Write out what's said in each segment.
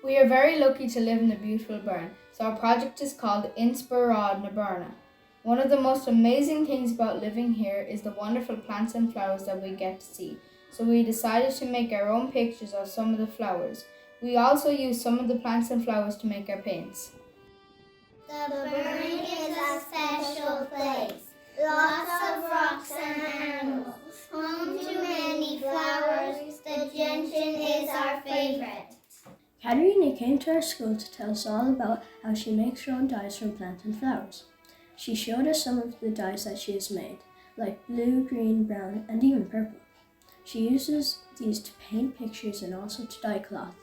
We are very lucky to live in the beautiful Burren, so our project is called Inspioráid na Boirne. One of the most amazing things about living here is the wonderful plants and flowers that we get to see, so we decided to make our own pictures of some of the flowers. We also used some of the plants and flowers to make our paints. The Burren is a special place. Lots of rocks and animals. Home to many flowers. The gentian is our favorite. Katerina came to our school to tell us all about how she makes her own dyes from plants and flowers. She showed us some of the dyes that she has made, like blue, green, brown, and even purple. She uses these to paint pictures and also to dye cloth.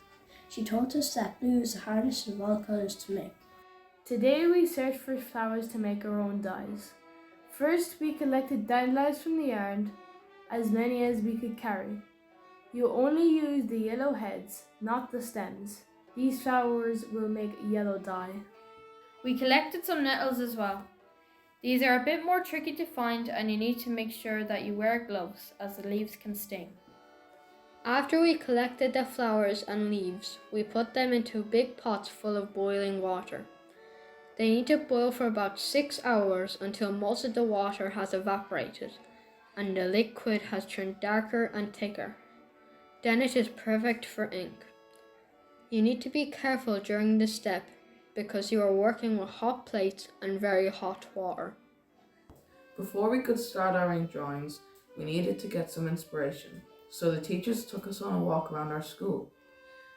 She told us that blue is the hardest of all colours to make. Today we searched for flowers to make our own dyes. First we collected dandelions from the yard, as many as we could carry. You only use the yellow heads, not the stems. These flowers will make yellow dye. We collected some nettles as well. These are a bit more tricky to find and you need to make sure that you wear gloves as the leaves can sting. After we collected the flowers and leaves, we put them into big pots full of boiling water. They need to boil for about 6 hours until most of the water has evaporated and the liquid has turned darker and thicker. Then it is perfect for ink. You need to be careful during this step because you are working with hot plates and very hot water. Before we could start our ink drawings, we needed to get some inspiration, so the teachers took us on a walk around our school.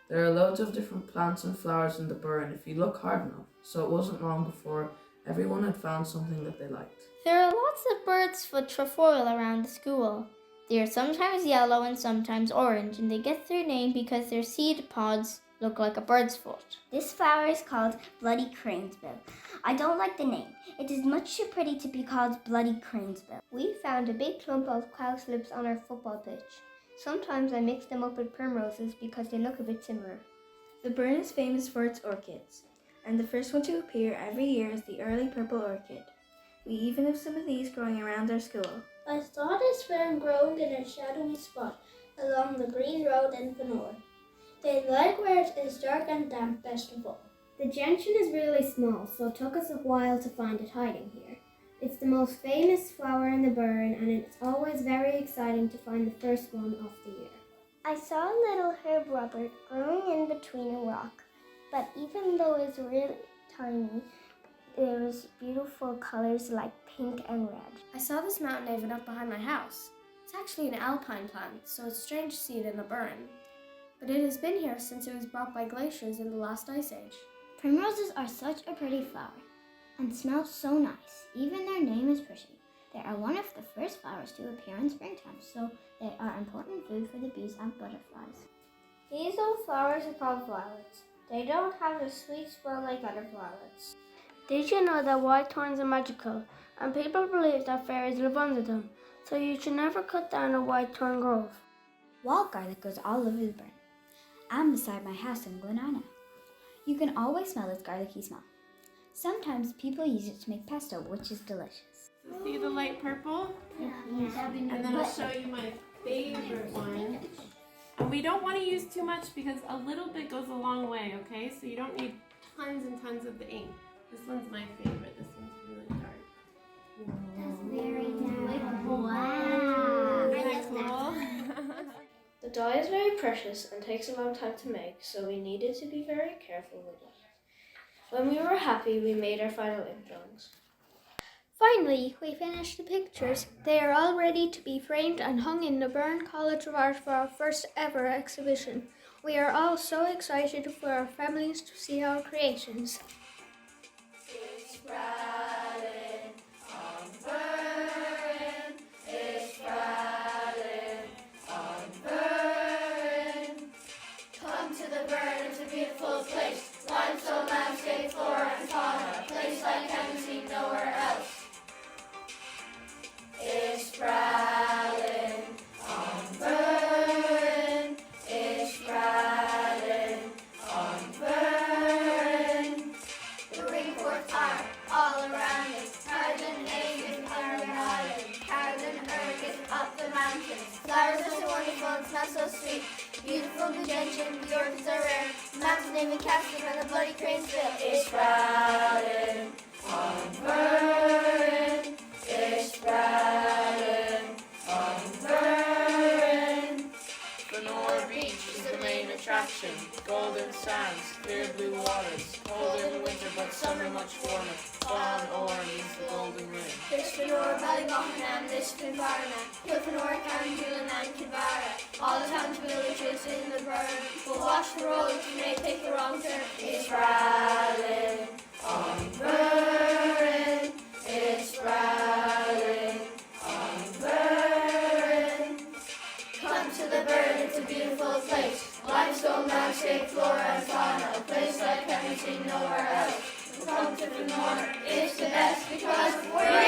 There are loads of different plants and flowers in the Burren if you look hard enough, so it wasn't long before everyone had found something that they liked. There are lots of bird's foot trefoil around the school. They are sometimes yellow and sometimes orange, and they get their name because their seed pods look like a bird's foot. This flower is called bloody cranesbill. I don't like the name. It is much too pretty to be called bloody cranesbill. We found a big clump of cowslips on our football pitch. Sometimes I mix them up with primroses because they look a bit similar. The Burren is famous for its orchids, and the first one to appear every year is the early purple orchid. We even have some of these growing around our school. I saw this fern growing in a shadowy spot along the green road in Fanore. They like where it is dark and damp best of all. The gentian is really small, so it took us a while to find it hiding here. It's the most famous flower in the Burren, and it's always very exciting to find the first one of the year. I saw a little herb Robert growing in between a rock, but even though it's really tiny, there was beautiful colors like pink and red. I saw this mountain aven up behind my house. It's actually an alpine plant, so it's strange to see it in the Burren. But it has been here since it was brought by glaciers in the last ice age. Primroses are such a pretty flower and smell so nice. Even their name is pretty. They are one of the first flowers to appear in springtime, so they are important food for the bees and butterflies. These old flowers are called violets. They don't have the sweet smell like other violets. Did you know that white thorns are magical, and people believe that fairies live under them, so you should never cut down a white thorn grove? Wild garlic grows all over the Burren, and beside my house in Cruinniú. You can always smell its garlicky smell. Sometimes people use it to make pesto, which is delicious. See the light purple? Yeah. And then I'll show you my favorite one. And we don't want to use too much because a little bit goes a long way, okay? So you don't need tons and tons of the ink. This one's my favorite. This one's really dark. That's very nice. Wow. Isn't that cool? The dye is very precious and takes a long time to make, so we needed to be very careful with it. When we were happy, we made our final ink drawings. Finally, we finished the pictures. They are all ready to be framed and hung in the Burren College of Art for our first ever exhibition. We are all so excited for our families to see our creations. Flowers are so wonderful and smell so sweet. Beautiful blue gentian, the orchids are rare. Mountains navy castle and the bloody cranes bill. It's sprouting on Burren. It's sprouting on Burren. Fanore Beach is the main attraction. Golden sands, clear blue waters. Cold in winter, but summer much warmer. Fanore means the golden ring. There's Fanore, Ballygohan and Lisfinbarna, Fanore, Carndulan and Kildara. All the towns, villages in the burn. But watch the road, you may take the wrong turn. It's sprouting on Burren. It's sprouting on Burren. Come to the burn, it's a beautiful place. Limestone landscape, flora and fauna, a place like haven't seen nowhere else. Come to Fanore, it's the best because we're